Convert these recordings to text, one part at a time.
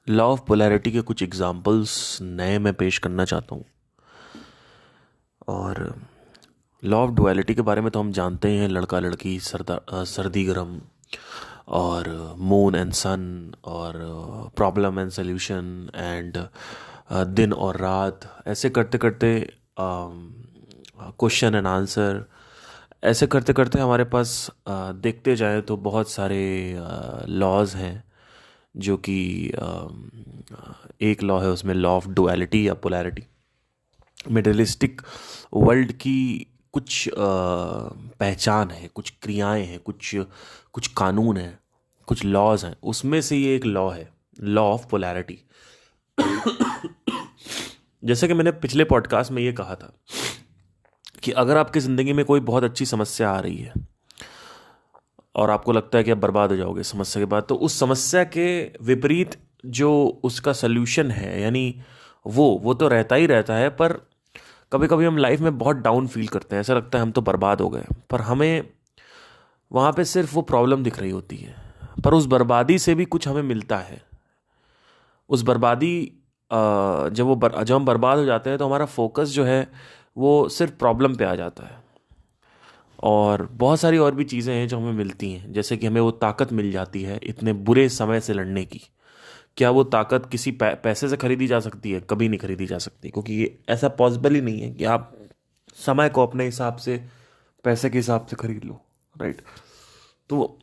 Law of polarity के कुछ examples नए मैं पेश करना चाहता हूँ। और लॉ ऑफ डुअलिटी के बारे में तो हम जानते ही हैं, लड़का लड़की, सर्दी गर्म, और मून एंड सन, और प्रॉब्लम एंड सॉल्यूशन, एंड दिन और रात, ऐसे करते करते क्वेश्चन एंड आंसर, ऐसे करते करते हमारे पास देखते जाएं तो बहुत सारे लॉज हैं। जो कि एक लॉ है, उसमें लॉ ऑफ डुअलिटी या पोलैरिटी, मेटेरियलिस्टिक वर्ल्ड की कुछ पहचान है, कुछ क्रियाएं हैं, कुछ कुछ कानून हैं, कुछ लॉज हैं। उसमें से ये एक लॉ है, लॉ ऑफ पोलैरिटी। जैसे कि मैंने पिछले पॉडकास्ट में ये कहा था कि अगर आपकी ज़िंदगी में कोई बहुत अच्छी समस्या आ रही है और आपको लगता है कि आप बर्बाद हो जाओगे समस्या के बाद, तो उस समस्या के विपरीत जो उसका सल्यूशन है, यानी वो तो रहता ही रहता है। पर कभी कभी हम लाइफ में बहुत डाउन फील करते हैं, ऐसा लगता है हम तो बर्बाद हो गए, पर हमें वहाँ पे सिर्फ वो प्रॉब्लम दिख रही होती है। पर उस बर्बादी से भी कुछ हमें मिलता है। उस बर्बादी जब हम बर्बाद हो जाते हैं तो हमारा फोकस जो है वो सिर्फ प्रॉब्लम पे आ जाता है। और बहुत सारी और भी चीज़ें हैं जो हमें मिलती हैं, जैसे कि हमें वो ताकत मिल जाती है इतने बुरे समय से लड़ने की। क्या वो ताकत किसी पैसे से खरीदी जा सकती है? कभी नहीं खरीदी जा सकती, क्योंकि ये ऐसा पॉसिबल ही नहीं है कि आप समय को अपने हिसाब से, पैसे के हिसाब से खरीद लो, राइट। तो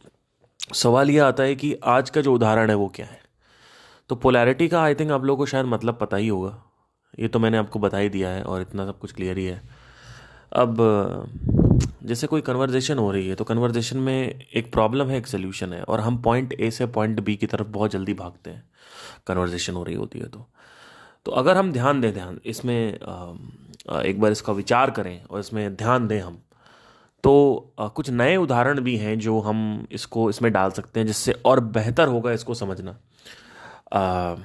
सवाल ये आता है कि आज का जो उदाहरण है वो क्या है। तो पोलैरिटी का आई थिंक आप लोगों को शायद मतलब पता ही होगा। ये तो मैंने आपको बता ही दिया है और इतना सब कुछ क्लियर ही है। अब जैसे कोई कन्वर्जेशन हो रही है, तो कन्वर्जेशन में एक प्रॉब्लम है, एक सोल्यूशन है, और हम पॉइंट ए से पॉइंट बी की तरफ बहुत जल्दी भागते हैं कन्वर्जेशन हो रही होती है। तो अगर हम ध्यान इसमें एक बार इसका विचार करें और इसमें ध्यान दें हम, तो कुछ नए उदाहरण भी हैं जो हम इसको इसमें डाल सकते हैं, जिससे और बेहतर होगा इसको समझना। अ,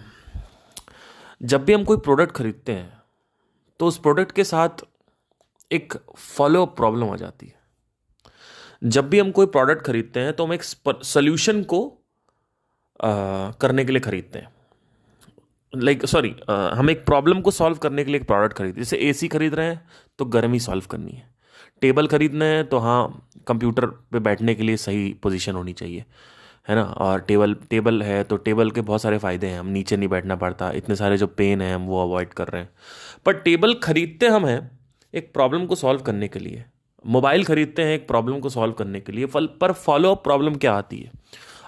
जब भी हम कोई प्रोडक्ट खरीदते हैं तो उस प्रोडक्ट के साथ एक फॉलो अप प्रॉब्लम आ जाती है। जब भी हम कोई प्रोडक्ट खरीदते हैं तो हम एक सोल्यूशन को करने के लिए खरीदते हैं। हम एक प्रॉब्लम को सॉल्व करने के लिए एक प्रोडक्ट खरीदते हैं। जैसे एसी खरीद रहे हैं तो गर्मी सॉल्व करनी है, टेबल खरीदना है तो हाँ, कंप्यूटर पे बैठने के लिए सही पोजीशन होनी चाहिए, है ना। और टेबल टेबल है तो टेबल के बहुत सारे फ़ायदे हैं, हम नीचे नहीं बैठना पड़ता, इतने सारे जो पेन हैं हम वो अवॉइड कर रहे हैं। पर टेबल खरीदते हम हैं एक प्रॉब्लम को सॉल्व करने के लिए, मोबाइल खरीदते हैं एक प्रॉब्लम को सॉल्व करने के लिए। पर फॉलो अप प्रॉब्लम क्या आती है?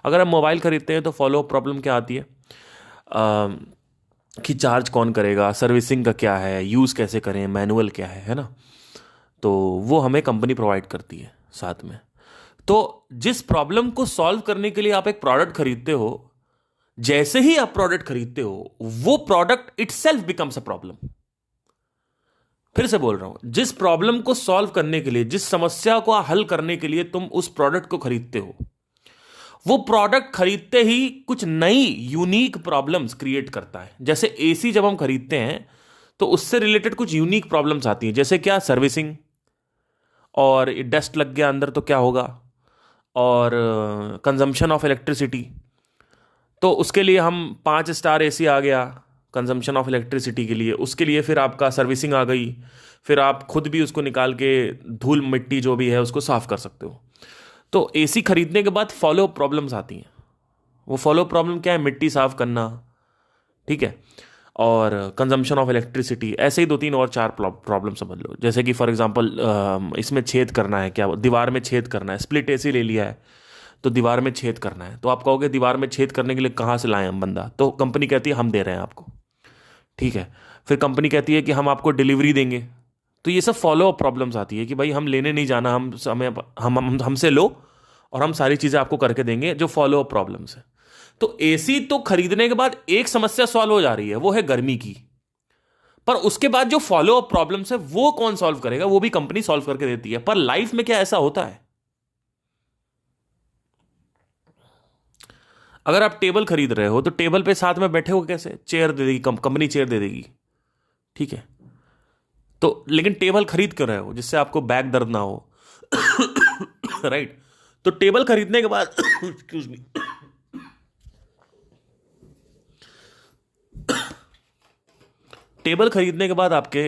अगर हम मोबाइल खरीदते हैं तो फॉलो अप प्रॉब्लम क्या आती है? कि चार्ज कौन करेगा, सर्विसिंग का क्या है, यूज़ कैसे करें, मैनुअल क्या है ना। तो वो हमें कंपनी प्रोवाइड करती है साथ में। तो जिस प्रॉब्लम को सॉल्व करने के लिए आप एक प्रोडक्ट खरीदते हो, जैसे ही आप प्रोडक्ट खरीदते हो वो product itself becomes a problem. फिर से बोल रहा हूं, जिस प्रॉब्लम को सॉल्व करने के लिए, जिस समस्या को हल करने के लिए तुम उस प्रोडक्ट को खरीदते हो, वो प्रोडक्ट खरीदते ही कुछ नई यूनिक प्रॉब्लम्स क्रिएट करता है। जैसे एसी जब हम खरीदते हैं तो उससे रिलेटेड कुछ यूनिक प्रॉब्लम्स आती हैं, जैसे क्या, सर्विसिंग, और डस्ट लग गया अंदर तो क्या होगा, और कंजम्पशन ऑफ इलेक्ट्रिसिटी। तो उसके लिए हम 5 स्टार एसी आ गया कंजम्पशन ऑफ इलेक्ट्रिसिटी के लिए, उसके लिए फिर आपका सर्विसिंग आ गई, फिर आप खुद भी उसको निकाल के धूल मिट्टी जो भी है उसको साफ कर सकते हो। तो एसी खरीदने के बाद फॉलो प्रॉब्लम्स आती हैं। वो फॉलो प्रॉब्लम क्या है? मिट्टी साफ करना, ठीक है, और कंजम्पशन ऑफ इलेक्ट्रिसिटी। ऐसे ही 2 3 और 4 प्रॉब्लम समझ लो। जैसे कि फॉर एग्जांपल इसमें छेद करना है, क्या दीवार में छेद करना है, स्प्लिट एसी ले लिया है तो दीवार में छेद करना है। तो आप कहोगे दीवार में छेद करने के लिए कहाँ से लाएं हम बंदा? तो कंपनी कहती है हम दे रहे हैं आपको, ठीक है। फिर कंपनी कहती है कि हम आपको डिलीवरी देंगे। तो ये सब फॉलो अप प्रॉब्लम्स आती है कि भाई हम लेने नहीं जाना, हमसे लो और हम सारी चीज़ें आपको करके देंगे, जो फॉलो अप प्रॉब्लम्स है। तो एसी तो खरीदने के बाद एक समस्या सॉल्व हो जा रही है, वो है गर्मी की। पर उसके बाद जो फॉलो अप प्रॉब्लम्स है वो कौन सॉल्व करेगा? वो भी कंपनी सॉल्व करके देती है। पर लाइफ में क्या ऐसा होता है? अगर आप टेबल खरीद रहे हो तो टेबल पे साथ में बैठे हो कैसे? चेयर दे देगी कंपनी, चेयर दे देगी, ठीक है। तो लेकिन टेबल खरीद कर रहे हो जिससे आपको बैक दर्द ना हो, राइट। तो टेबल खरीदने के बाद एक्सक्यूज मी, टेबल खरीदने के बाद आपके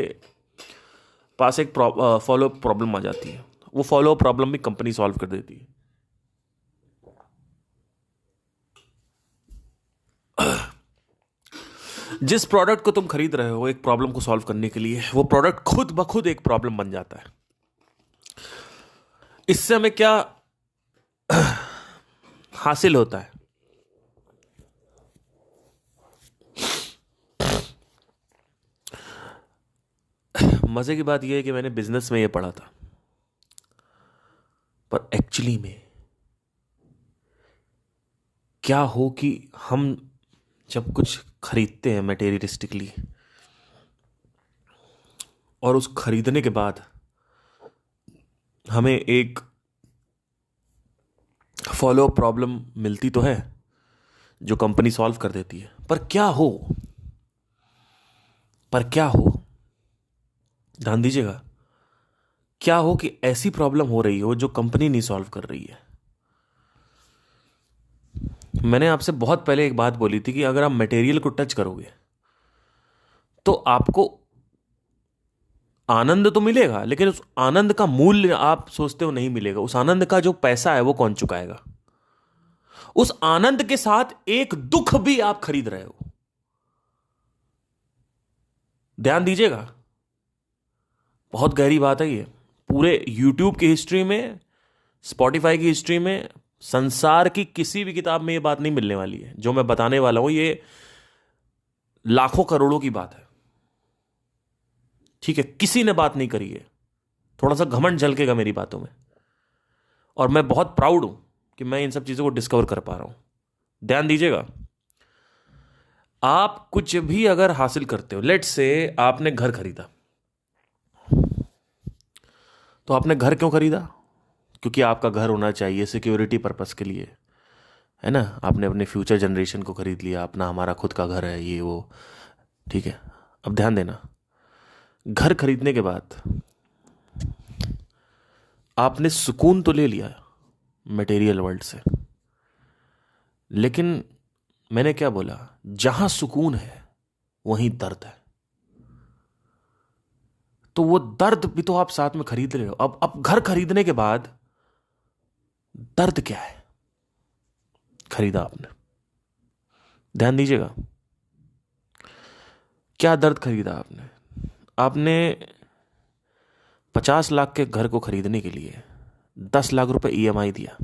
पास एक फॉलो प्रॉब्लम आ जाती है। वो फॉलो प्रॉब्लम भी कंपनी सॉल्व कर देती है। जिस प्रोडक्ट को तुम खरीद रहे हो एक प्रॉब्लम को सॉल्व करने के लिए, वो प्रोडक्ट खुद ब खुद एक प्रॉब्लम बन जाता है। इससे हमें क्या हासिल होता है? मजे की बात यह है कि मैंने बिजनेस में यह पढ़ा था, पर एक्चुअली में क्या हो कि हम जब कुछ खरीदते हैं मटेरियलिस्टिकली, और उस खरीदने के बाद हमें एक फॉलो प्रॉब्लम मिलती तो है जो कंपनी सॉल्व कर देती है, पर क्या हो, ध्यान दीजिएगा, क्या हो कि ऐसी प्रॉब्लम हो रही हो जो कंपनी नहीं सॉल्व कर रही है। मैंने आपसे बहुत पहले एक बात बोली थी कि अगर आप मटेरियल को टच करोगे तो आपको आनंद तो मिलेगा, लेकिन उस आनंद का मूल्य आप सोचते हो नहीं मिलेगा। उस आनंद का जो पैसा है वो कौन चुकाएगा? उस आनंद के साथ एक दुख भी आप खरीद रहे हो। ध्यान दीजिएगा, बहुत गहरी बात है ये। पूरे यूट्यूब की हिस्ट्री में, स्पॉटिफाई की हिस्ट्री में, संसार की किसी भी किताब में ये बात नहीं मिलने वाली है। जो मैं बताने वाला हूं ये लाखों करोड़ों की बात है, ठीक है? किसी ने बात नहीं करी है। थोड़ा सा घमंड झलकेगा मेरी बातों में, और मैं बहुत प्राउड हूं कि मैं इन सब चीजों को डिस्कवर कर पा रहा हूं। ध्यान दीजिएगा, आप कुछ भी अगर हासिल करते हो, लेट्स से आपने घर खरीदा, तो आपने घर क्यों खरीदा? क्योंकि आपका घर होना चाहिए सिक्योरिटी पर्पस के लिए, है ना? आपने अपने फ्यूचर जनरेशन को खरीद लिया, अपना हमारा खुद का घर है, ये वो, ठीक है। अब ध्यान देना, घर खरीदने के बाद आपने सुकून तो ले लिया मटेरियल वर्ल्ड से, लेकिन मैंने क्या बोला, जहां सुकून है वहीं दर्द है। तो वो दर्द भी तो आप साथ में खरीद रहे हो। अब घर खरीदने के बाद दर्द क्या है? खरीदा आपने, ध्यान दीजिएगा, क्या दर्द खरीदा आपने? आपने 50 लाख के घर को खरीदने के लिए 10 लाख रुपए ईएमआई दिया,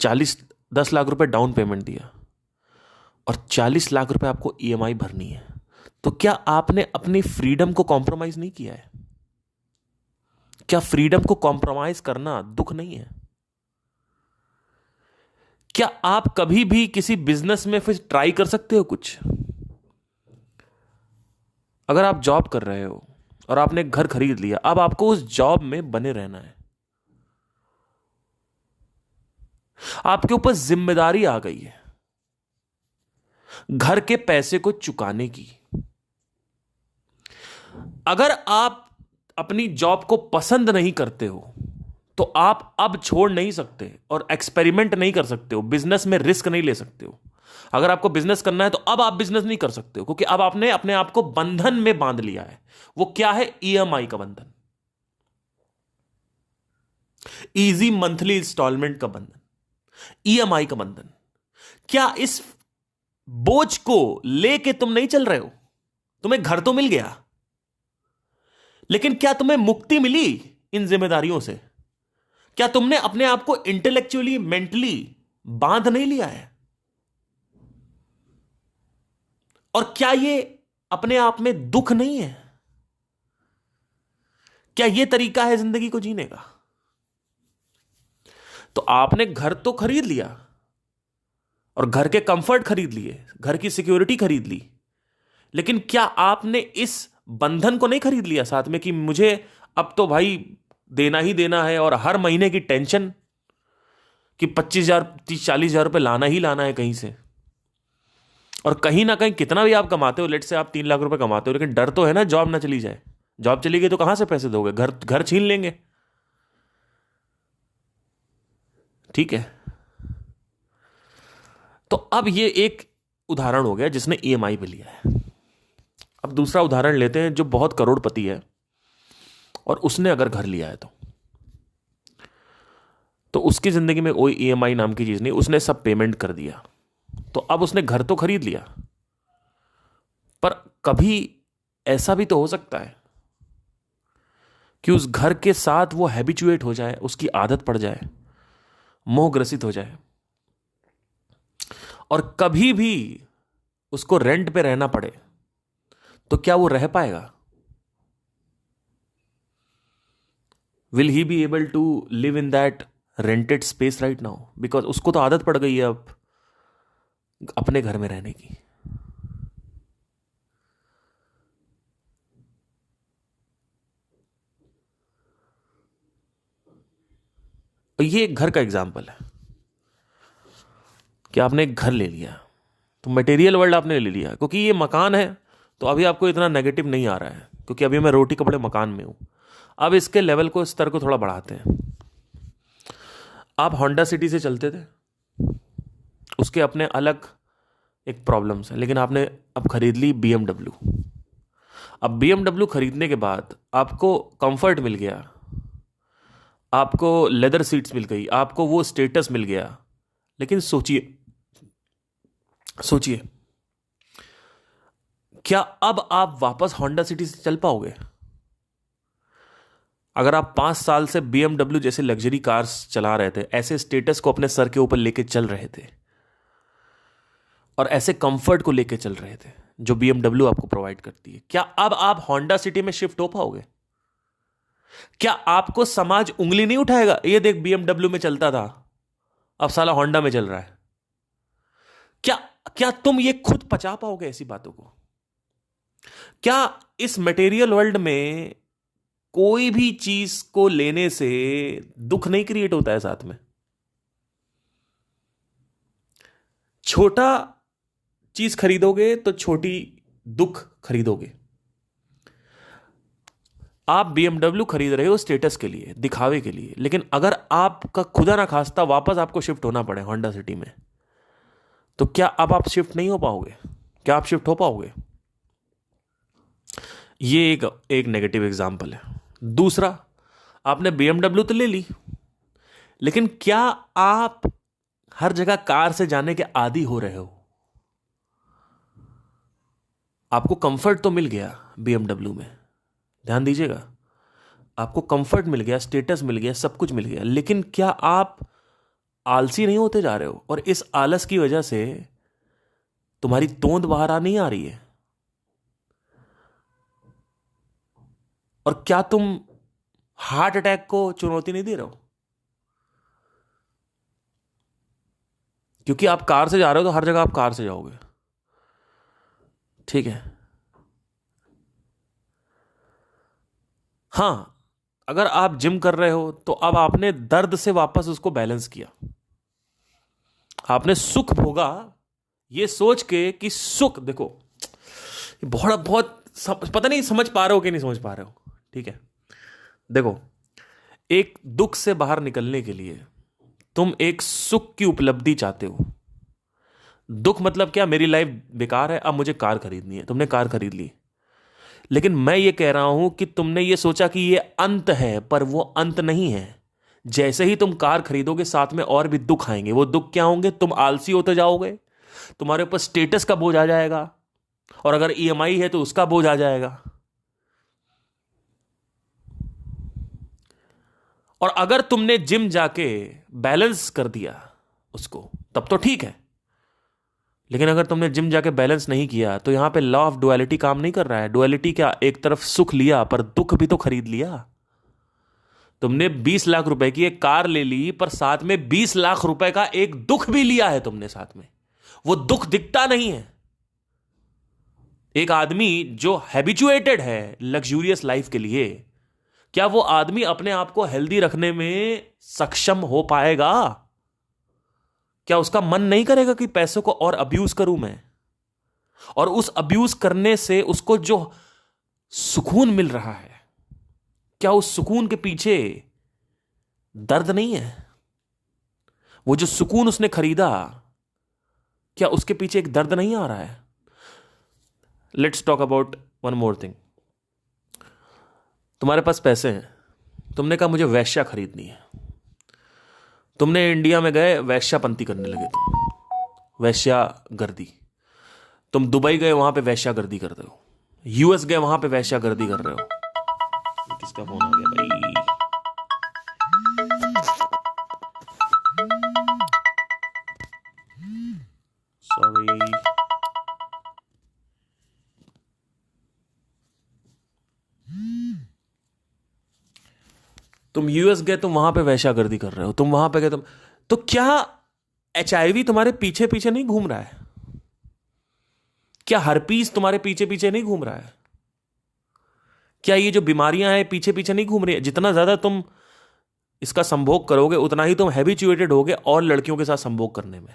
10 लाख रुपए डाउन पेमेंट दिया, और 40 लाख रुपए आपको ईएमआई भरनी है। तो क्या आपने अपनी फ्रीडम को कॉम्प्रोमाइज नहीं किया है? क्या फ्रीडम को कॉम्प्रोमाइज करना दुख नहीं है? क्या आप कभी भी किसी बिजनेस में फिर ट्राई कर सकते हो कुछ? अगर आप जॉब कर रहे हो और आपने घर खरीद लिया, अब आपको उस जॉब में बने रहना है। आपके ऊपर जिम्मेदारी आ गई है घर के पैसे को चुकाने की। अगर आप अपनी जॉब को पसंद नहीं करते हो तो आप अब छोड़ नहीं सकते और एक्सपेरिमेंट नहीं कर सकते हो, बिजनेस में रिस्क नहीं ले सकते हो। अगर आपको बिजनेस करना है तो अब आप बिजनेस नहीं कर सकते हो, क्योंकि अब आपने अपने आप को बंधन में बांध लिया है। वो क्या है? ईएमआई का बंधन, इजी मंथली इंस्टॉलमेंट का बंधन, ईएमआई का बंधन। क्या इस बोझ को लेके तुम नहीं चल रहे हो? तुम्हें घर तो मिल गया, लेकिन क्या तुम्हें मुक्ति मिली इन जिम्मेदारियों से? क्या तुमने अपने आप को इंटेलेक्चुअली, मेंटली बांध नहीं लिया है? और क्या ये अपने आप में दुख नहीं है? क्या ये तरीका है जिंदगी को जीने का? तो आपने घर तो खरीद लिया और घर के कंफर्ट खरीद लिए, घर की सिक्योरिटी खरीद ली, लेकिन क्या आपने इस बंधन को नहीं खरीद लिया साथ में कि मुझे अब तो भाई देना ही देना है, और हर महीने की टेंशन कि 25,000, 30-40,000 रुपए लाना ही लाना है कहीं से। और कहीं ना कहीं कितना भी आप कमाते हो, लेट से आप 3 लाख रुपए कमाते हो, लेकिन डर तो है ना जॉब ना चली जाए। जॉब चली गई तो कहां से पैसे दोगे? घर छीन लेंगे, ठीक है? तो अब ये एक उदाहरण हो गया जिसने ईएमआई पे लिया है। अब दूसरा उदाहरण लेते हैं जो बहुत करोड़पति है और उसने अगर घर लिया है तो उसकी जिंदगी में कोई ईएमआई नाम की चीज नहीं, उसने सब पेमेंट कर दिया। तो अब उसने घर तो खरीद लिया, पर कभी ऐसा भी तो हो सकता है कि उस घर के साथ वो हैबिचुएट हो जाए, उसकी आदत पड़ जाए, मोहग्रसित हो जाए, और कभी भी उसको रेंट पे रहना पड़े, तो क्या वो रह पाएगा? Will he be able to live in that rented space right now? Because उसको तो आदत पड़ गई है अब अपने घर में रहने की। ये एक घर का एग्जाम्पल है कि आपने एक घर ले लिया, तो मटेरियल वर्ल्ड आपने ले लिया, क्योंकि ये मकान है तो अभी आपको इतना नेगेटिव नहीं आ रहा है, क्योंकि अभी मैं रोटी कपड़े मकान में हूं। अब इसके लेवल को, स्तर को थोड़ा बढ़ाते हैं। आप होंडा सिटी से चलते थे, उसके अपने अलग एक प्रॉब्लम्स है, लेकिन आपने अब खरीद ली BMW। अब BMW खरीदने के बाद आपको कंफर्ट मिल गया, आपको लेदर सीट्स मिल गई, आपको वो स्टेटस मिल गया, लेकिन सोचिए सोचिए, क्या अब आप वापस होंडा सिटी से चल पाओगे? अगर आप 5 साल से BMW जैसे लग्जरी कार्स चला रहे थे, ऐसे स्टेटस को अपने सर के ऊपर लेके चल रहे थे और ऐसे कंफर्ट को लेके चल रहे थे जो BMW आपको प्रोवाइड करती है, क्या अब आप होंडा सिटी में शिफ्ट हो पाओगे? क्या आपको समाज उंगली नहीं उठाएगा, ये देख BMW में चलता था, अब साला होंडा में चल रहा है? क्या क्या तुम ये खुद पचा पाओगे ऐसी बातों को? क्या इस मटेरियल वर्ल्ड में कोई भी चीज को लेने से दुख नहीं क्रिएट होता है साथ में? छोटा चीज खरीदोगे तो छोटी दुख खरीदोगे। आप BMW खरीद रहे हो स्टेटस के लिए, दिखावे के लिए, लेकिन अगर आपका खुदा ना खास्ता वापस आपको शिफ्ट होना पड़े होंडा सिटी में, तो क्या अब आप शिफ्ट नहीं हो पाओगे? क्या आप शिफ्ट हो पाओगे? ये एक नेगेटिव एग्जांपल है। दूसरा, आपने BMW तो ले ली, लेकिन क्या आप हर जगह कार से जाने के आदी हो रहे हो? आपको कंफर्ट तो मिल गया BMW में, ध्यान दीजिएगा, आपको कंफर्ट मिल गया, स्टेटस मिल गया, सब कुछ मिल गया, लेकिन क्या आप आलसी नहीं होते जा रहे हो? और इस आलस की वजह से तुम्हारी तोंद बाहर आ नहीं आ रही है? और क्या तुम हार्ट अटैक को चुनौती नहीं दे रहे हो? क्योंकि आप कार से जा रहे हो तो हर जगह आप कार से जाओगे, ठीक है? हां, अगर आप जिम कर रहे हो तो अब आपने दर्द से वापस उसको बैलेंस किया, आपने सुख भोगा, ये सोच के कि सुख देखो, बहुत बहुत पता नहीं समझ पा रहे हो कि नहीं समझ पा रहे हो, ठीक है? देखो, एक दुख से बाहर निकलने के लिए तुम एक सुख की उपलब्धि चाहते हो। दुख मतलब क्या? मेरी लाइफ बेकार है, अब मुझे कार खरीदनी है, तुमने कार खरीद ली, लेकिन मैं ये कह रहा हूं कि तुमने ये सोचा कि ये अंत है, पर वो अंत नहीं है। जैसे ही तुम कार खरीदोगे, साथ में और भी दुख आएंगे। वो दुख क्या होंगे? तुम आलसी होते जाओगे, तुम्हारे ऊपर स्टेटस का बोझ आ जाएगा, और अगर ईएमआई है तो उसका बोझ आ जाएगा। और अगर तुमने जिम जाके बैलेंस कर दिया उसको, तब तो ठीक है, लेकिन अगर तुमने जिम जाके बैलेंस नहीं किया तो यहां पे लॉ ऑफ डुअलिटी काम नहीं कर रहा है। डुअलिटी क्या? एक तरफ सुख लिया पर दुख भी तो खरीद लिया। तुमने 20 लाख रुपए की एक कार ले ली, पर साथ में 20 लाख रुपए का एक दुख भी लिया है तुमने साथ में। वो दुख दिखता नहीं है। एक आदमी जो हैबिचुएटेड है लग्जूरियस लाइफ के लिए, क्या वो आदमी अपने आप को हेल्दी रखने में सक्षम हो पाएगा? क्या उसका मन नहीं करेगा कि पैसों को और अब्यूज करूं मैं? और उस अब्यूज करने से उसको जो सुकून मिल रहा है, क्या उस सुकून के पीछे दर्द नहीं है? वो जो सुकून उसने खरीदा, क्या उसके पीछे एक दर्द नहीं आ रहा है? Let's talk about one more thing, तुम्हारे पास पैसे हैं, तुमने कहा मुझे वैश्या खरीदनी है, तुमने इंडिया में गए, वैश्यापंती करने लगे, तुम वैश्या गर्दी, तुम दुबई गए, वहां पे वैश्या गर्दी कर रहे हो, यूएस गए, वहां पे वैश्या गर्दी कर रहे हो। किसका फोन आ गया भाई? सॉरी। तुम यूएस गए, तुम वहां पे वैश्यागर्दी कर रहे हो, तुम वहां पे गए, तुम तो क्या एचआईवी तुम्हारे पीछे पीछे नहीं घूम रहा है? क्या हर्पीस तुम्हारे पीछे पीछे नहीं घूम रहा है? क्या ये जो बीमारियां हैं पीछे पीछे नहीं घूम रही है? जितना ज्यादा तुम इसका संभोग करोगे, उतना ही तुम हैबिचुएटेड होगे और लड़कियों के साथ संभोग करने में।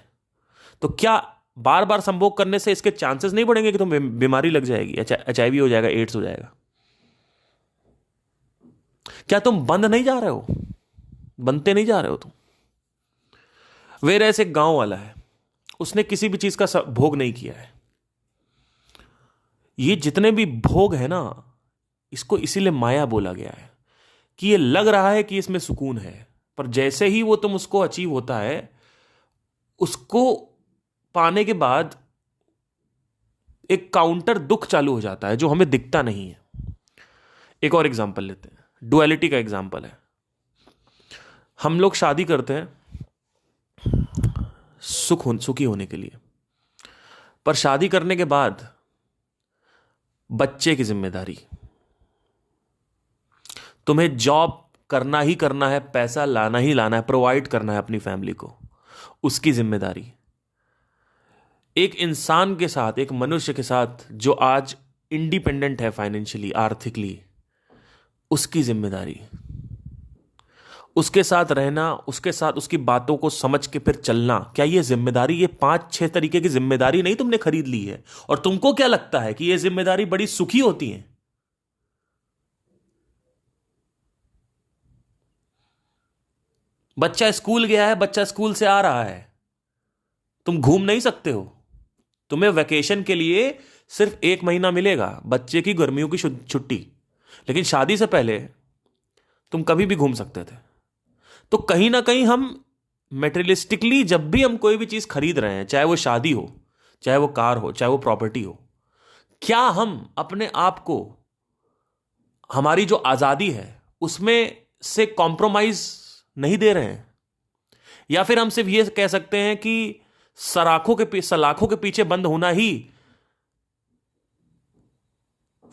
तो क्या बार बार संभोग करने से इसके चांसेस नहीं बढ़ेंगे कि तुम बीमारी लग जाएगी, एचआईवी हो जाएगा, एड्स हो जाएगा? क्या तुम बंद नहीं जा रहे हो? बनते नहीं जा रहे हो तुम? वेर ऐसे गांव वाला है, उसने किसी भी चीज का भोग नहीं किया है। ये जितने भी भोग है ना, इसको इसीलिए माया बोला गया है कि ये लग रहा है कि इसमें सुकून है, पर जैसे ही वो तुम उसको अचीव होता है, उसको पाने के बाद एक काउंटर दुख चालू हो जाता है जो हमें दिखता नहीं है। एक और एग्जांपल लेते हैं, डुअलिटी का एग्जांपल है। हम लोग शादी करते हैं सुखी होने के लिए, पर शादी करने के बाद बच्चे की जिम्मेदारी, तुम्हें जॉब करना ही करना है, पैसा लाना ही लाना है, प्रोवाइड करना है अपनी फैमिली को, उसकी जिम्मेदारी। एक इंसान के साथ, एक मनुष्य के साथ जो आज इंडिपेंडेंट है फाइनेंशियली, आर्थिकली, उसकी जिम्मेदारी, उसके साथ रहना, उसके साथ उसकी बातों को समझ के फिर चलना। क्या ये जिम्मेदारी, ये 5-6 तरीके की जिम्मेदारी नहीं तुमने खरीद ली है? और तुमको क्या लगता है कि ये जिम्मेदारी बड़ी सुखी होती है? बच्चा स्कूल गया है, बच्चा स्कूल से आ रहा है, तुम घूम नहीं सकते हो। तुम्हें वैकेशन के लिए सिर्फ 1 महीना मिलेगा, बच्चे की गर्मियों की छुट्टी, लेकिन शादी से पहले तुम कभी भी घूम सकते थे। तो कहीं ना कहीं हम मेटेरियलिस्टिकली जब भी हम कोई भी चीज खरीद रहे हैं, चाहे वो शादी हो, चाहे वो कार हो, चाहे वो प्रॉपर्टी हो, क्या हम अपने आप को, हमारी जो आजादी है उसमें से कॉम्प्रोमाइज नहीं दे रहे हैं? या फिर हम सिर्फ ये कह सकते हैं कि सलाखों के पीछे बंद होना ही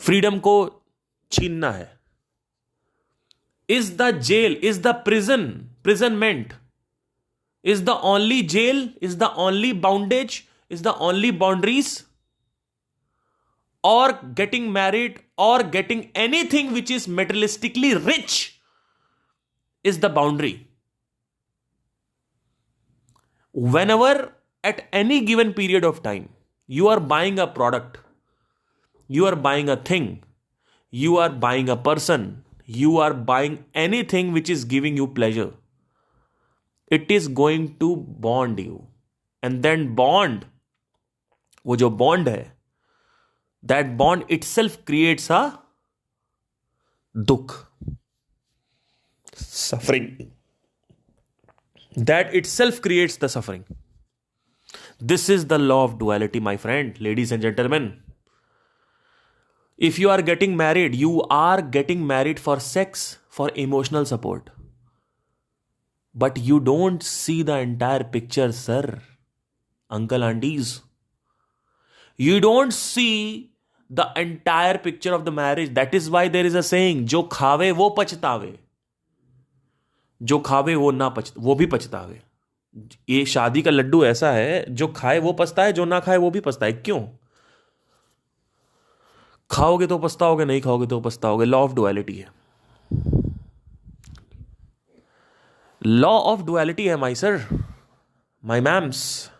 फ्रीडम को छीनना है? Is the jail, is the imprisonment, is the only jail, is the only bondage, is the only boundaries, और गेटिंग मैरिड और getting anything which is materialistically rich is the boundary? Whenever at any given period of time you are buying a product, you are buying a thing, you are buying a person, you are buying anything which is giving you pleasure, it is going to bond you, and then bond, वो जो bond है, that bond itself creates a दुख, suffering, that itself creates the suffering. This is the law of duality, my friend, ladies and gentlemen. If you are getting married, you are getting married for sex, for emotional support, but you don't see the entire picture, sir, uncle, aunties. You don't see the entire picture of the marriage. That is why there is a saying, जो खावे वो पछतावे, जो खावे वो ना वो भी पछतावे। ये शादी का लड्डू ऐसा है, जो खाए वो पछताए, जो ना खाए वो भी पछताए। क्यों? खाओगे तो पछताओगे, नहीं खाओगे तो पछताओगे। लॉ ऑफ डुअलिटी है, लॉ ऑफ डुअलिटी है माई सर, माई मैम्स।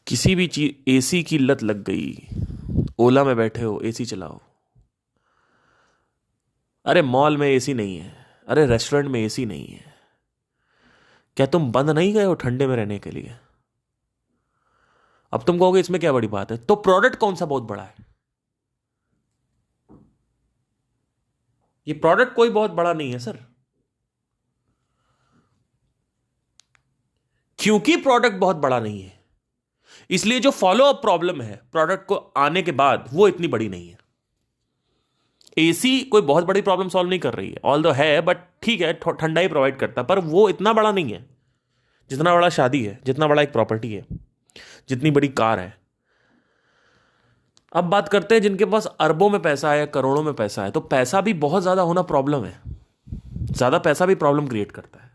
किसी भी चीज, एसी की लत लग गई, ओला में बैठे हो, एसी चलाओ। अरे मॉल में एसी नहीं है, अरे रेस्टोरेंट में एसी नहीं है, क्या तुम बंद नहीं गए हो ठंडे में रहने के लिए? अब तुम कहोगे इसमें क्या बड़ी बात है, तो प्रोडक्ट कौन सा बहुत बड़ा है? ये प्रोडक्ट कोई बहुत बड़ा नहीं है सर, क्योंकि प्रोडक्ट बहुत बड़ा नहीं है इसलिए जो फॉलो अप प्रॉब्लम है प्रोडक्ट को आने के बाद वो इतनी बड़ी नहीं है। एसी कोई बहुत बड़ी प्रॉब्लम सॉल्व नहीं कर रही है, ऑल दो है, बट ठीक है ठंडा ही प्रोवाइड करता है, पर वो इतना बड़ा नहीं है जितना बड़ा शादी है, जितना बड़ा एक प्रॉपर्टी है, जितनी बड़ी कार है। अब बात करते हैं जिनके पास अरबों में पैसा है, करोड़ों में पैसा है, तो पैसा भी बहुत ज्यादा होना प्रॉब्लम है। ज्यादा पैसा भी प्रॉब्लम क्रिएट करता है।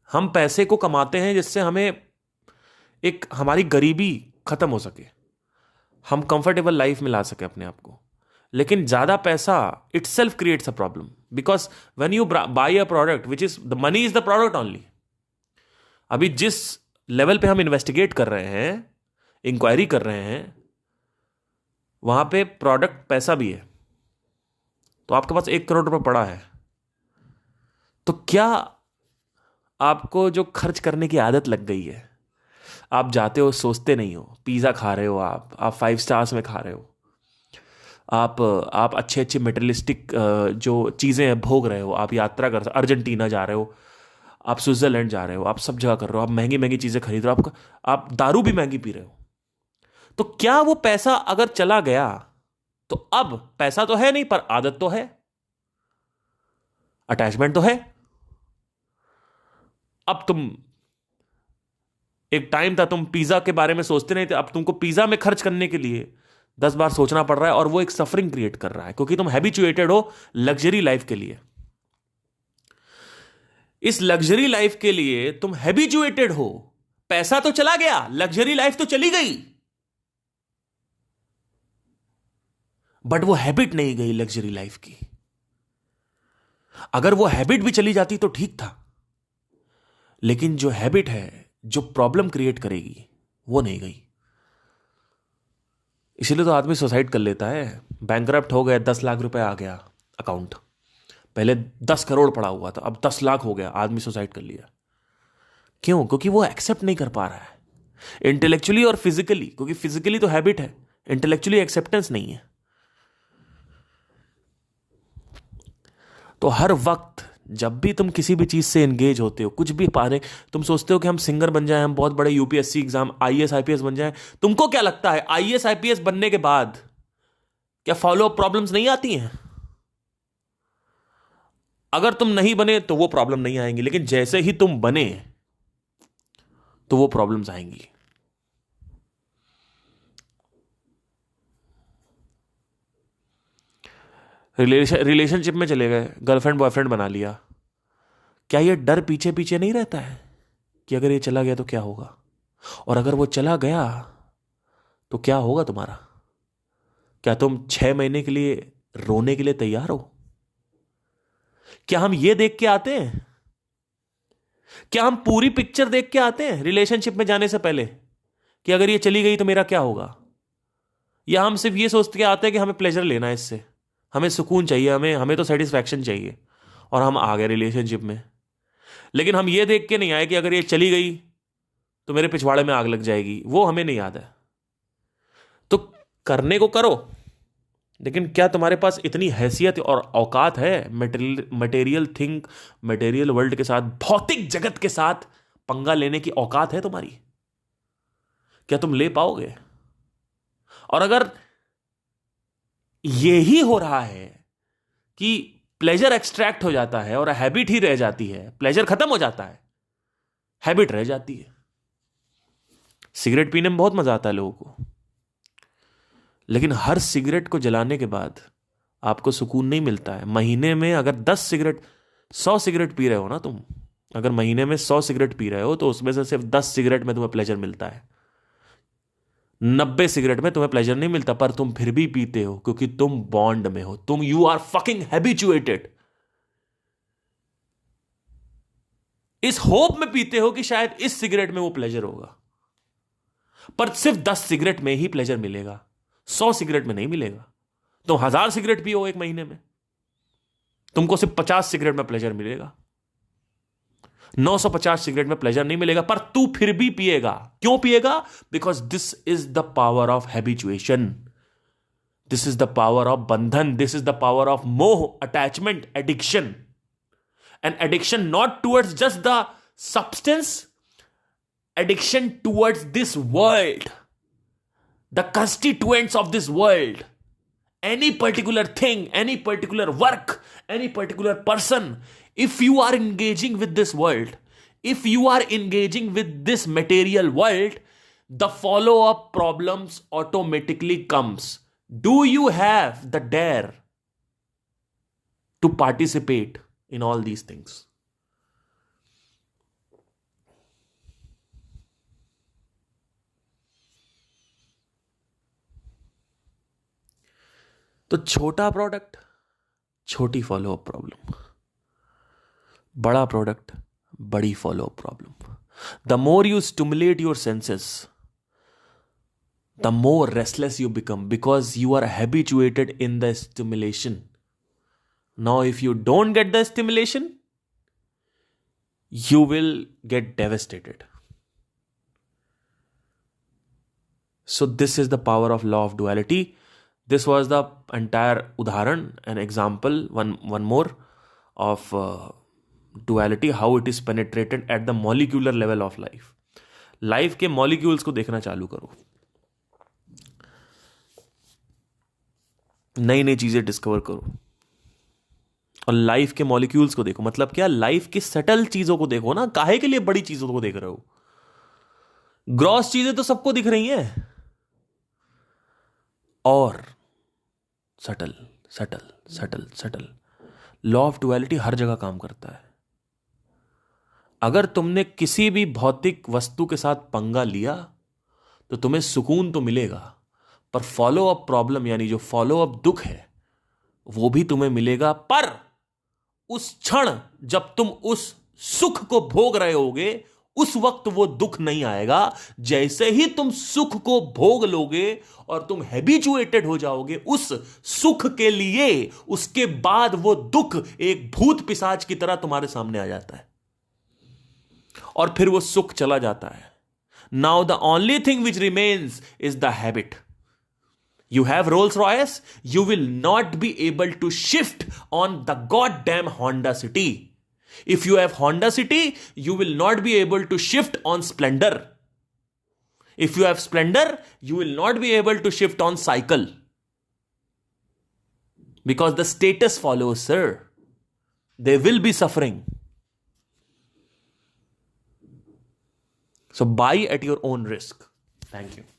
हम पैसे को कमाते हैं जिससे हमें एक हमारी गरीबी खत्म हो सके, हम कंफर्टेबल लाइफ में ला सके अपने आप को। लेकिन ज्यादा पैसा itself creates a problem, because when you buy a product which is the money is the product only. अभी जिस लेवल पे हम इन्वेस्टिगेट कर रहे हैं, इंक्वायरी कर रहे हैं, वहां पे प्रोडक्ट पैसा भी है। तो आपके पास 1 करोड़ रुपए पड़ा है, तो क्या आपको जो खर्च करने की आदत लग गई है, आप जाते हो सोचते नहीं हो, पिज्जा खा रहे हो, आप 5 स्टार्स में खा रहे हो, आप अच्छे अच्छे मेटेरियलिस्टिक जो चीजें हैं भोग रहे हो, आप यात्रा कर, अर्जेंटीना जा रहे हो, आप स्विट्जरलैंड जा रहे हो, आप सब जगह कर रहे हो, आप महंगी महंगी चीजें खरीद रहे हो, आप दारू भी महंगी पी रहे हो। तो क्या वो पैसा अगर चला गया, तो अब पैसा तो है नहीं पर आदत तो है, अटैचमेंट तो है। अब तुम, एक टाइम था तुम पिज्जा के बारे में सोचते नहीं थे, अब तुमको पिज्जा में खर्च करने के लिए 10 बार सोचना पड़ रहा है, और वो एक सफरिंग क्रिएट कर रहा है क्योंकि तुम हैबिचुएटेड हो लग्जरी लाइफ के लिए। इस लग्जरी लाइफ के लिए तुम हैबिचुएटेड हो, पैसा तो चला गया, लग्जरी लाइफ तो चली गई, बट वो हैबिट नहीं गई लग्जरी लाइफ की। अगर वो हैबिट भी चली जाती तो ठीक था, लेकिन जो हैबिट है जो प्रॉब्लम क्रिएट करेगी वो नहीं गई। इसीलिए तो आदमी सुसाइड कर लेता है। बैंकरप्ट हो गया, 10 लाख रुपए आ गया अकाउंट, पहले 10 करोड़ पड़ा हुआ था, अब 10 लाख हो गया, आदमी सुसाइड कर लिया। क्यों? क्योंकि वो एक्सेप्ट नहीं कर पा रहा है इंटेलेक्चुअली और फिजिकली, क्योंकि फिजिकली तो हैबिट है, इंटेलेक्चुअली एक्सेप्टेंस नहीं है। तो हर वक्त जब भी तुम किसी भी चीज से एंगेज होते हो, कुछ भी पाने, तुम सोचते हो कि हम सिंगर बन जाएं, हम बहुत बड़े यूपीएससी एग्जाम आईएएस आईपीएस बन जाएं, तुमको क्या लगता है आईएएस आईपीएस बनने के बाद क्या फॉलो अप प्रॉब्लम्स नहीं आती हैं? अगर तुम नहीं बने तो वो प्रॉब्लम नहीं आएंगी, लेकिन जैसे ही तुम बने तो वो प्रॉब्लम्स आएंगी। रिलेशनशिप में चले गए, गर्लफ्रेंड बॉयफ्रेंड बना लिया, क्या ये डर पीछे पीछे नहीं रहता है कि अगर ये चला गया तो क्या होगा, और अगर वो चला गया तो क्या होगा तुम्हारा? क्या तुम 6 महीने के लिए रोने के लिए तैयार हो? क्या हम ये देख के आते हैं? क्या हम पूरी पिक्चर देख के आते हैं रिलेशनशिप में जाने से पहले कि अगर ये चली गई तो मेरा क्या होगा? या हम सिर्फ ये सोचते के आते हैं कि हमें प्लेजर लेना है इससे, हमें सुकून चाहिए, हमें तो सेटिस्फैक्शन चाहिए, और हम आ गए रिलेशनशिप में, लेकिन हम ये देख के नहीं आए कि अगर ये चली गई तो मेरे पिछवाड़े में आग लग जाएगी, वो हमें नहीं याद है। तो करने को करो, लेकिन क्या तुम्हारे पास इतनी हैसियत और औकात है मटेरियल थिंग, मटेरियल वर्ल्ड के साथ, भौतिक जगत के साथ पंगा लेने की औकात है तुम्हारी? क्या तुम ले पाओगे? और अगर यही हो रहा है कि प्लेजर एक्सट्रैक्ट हो जाता है और हैबिट ही रह जाती है, प्लेजर खत्म हो जाता है, हैबिट रह जाती है। सिगरेट पीने में बहुत मजा आता है लोगों को, लेकिन हर सिगरेट को जलाने के बाद आपको सुकून नहीं मिलता है। महीने में अगर 100 सिगरेट पी रहे हो ना तुम, अगर महीने में 100 सिगरेट पी रहे हो तो उसमें से सिर्फ 10 सिगरेट में तुम्हें प्लेजर मिलता है, 90 सिगरेट में तुम्हें प्लेजर नहीं मिलता, पर तुम फिर भी पीते हो क्योंकि तुम बॉन्ड में हो, तुम यू आर फकिंग हैबिचुएटेड। इस होप में पीते हो कि शायद इस सिगरेट में वो प्लेजर होगा, पर सिर्फ 10 सिगरेट में ही प्लेजर मिलेगा, 100 सिगरेट में नहीं मिलेगा। तुम 1000 सिगरेट पियो एक महीने में, तुमको सिर्फ 50 सिगरेट में प्लेजर मिलेगा। 950 सिगरेट में प्लेजर नहीं मिलेगा, पर तू फिर भी पिएगा। क्यों पिएगा? Because this is the power of habituation, this is the power of बंधन, this is the power of मोह, attachment, addiction. And addiction not towards just the substance, addiction towards this world, the constituents of this world, any particular thing, any particular work, any particular person. If you are engaging with this world, if you are engaging with this material world, the follow-up problems automatically comes. Do you have the dare to participate in all these things? तो छोटा product, छोटी follow up problem, बड़ा product, बड़ी follow up problem. The more you stimulate your senses, the more restless you become, because you are habituated in the stimulation. Now, if you don't get the stimulation, you will get devastated. So this is the power of law of duality. This was the entire udharan, an example, one more of duality, how it is penetrated at the molecular level of life. Life के molecules को देखना चालू करो, नई नई चीजें discover करो, और लाइफ के मॉलिक्यूल्स को देखो। मतलब क्या? लाइफ की सटल चीजों को देखो ना। काहे के लिए बड़ी चीजों को देख रहे हो? ग्रॉस चीजें तो सबको दिख रही हैं, और subtle subtle subtle subtle law of duality हर जगह काम करता है। अगर तुमने किसी भी भौतिक वस्तु के साथ पंगा लिया तो तुम्हें सुकून तो मिलेगा, पर फॉलो अप प्रॉब्लम यानी जो फॉलो अप दुख है वो भी तुम्हें मिलेगा। पर उस क्षण जब तुम उस सुख को भोग रहे होगे, उस वक्त वो दुख नहीं आएगा। जैसे ही तुम सुख को भोग लोगे और तुम हैबिचुएटेड हो जाओगे उस सुख के लिए, उसके बाद वो दुख एक भूत पिशाच की तरह तुम्हारे सामने आ जाता है और फिर वो सुख चला जाता है। Now the only thing which remains is the habit. You have Rolls Royce, you will not be able to shift on the goddamn Honda City. If you have Honda City, you will not be able to shift on Splendor. If you have Splendor, you will not be able to shift on Cycle. Because the status follows, sir. They will be suffering. So buy at your own risk. Thank you.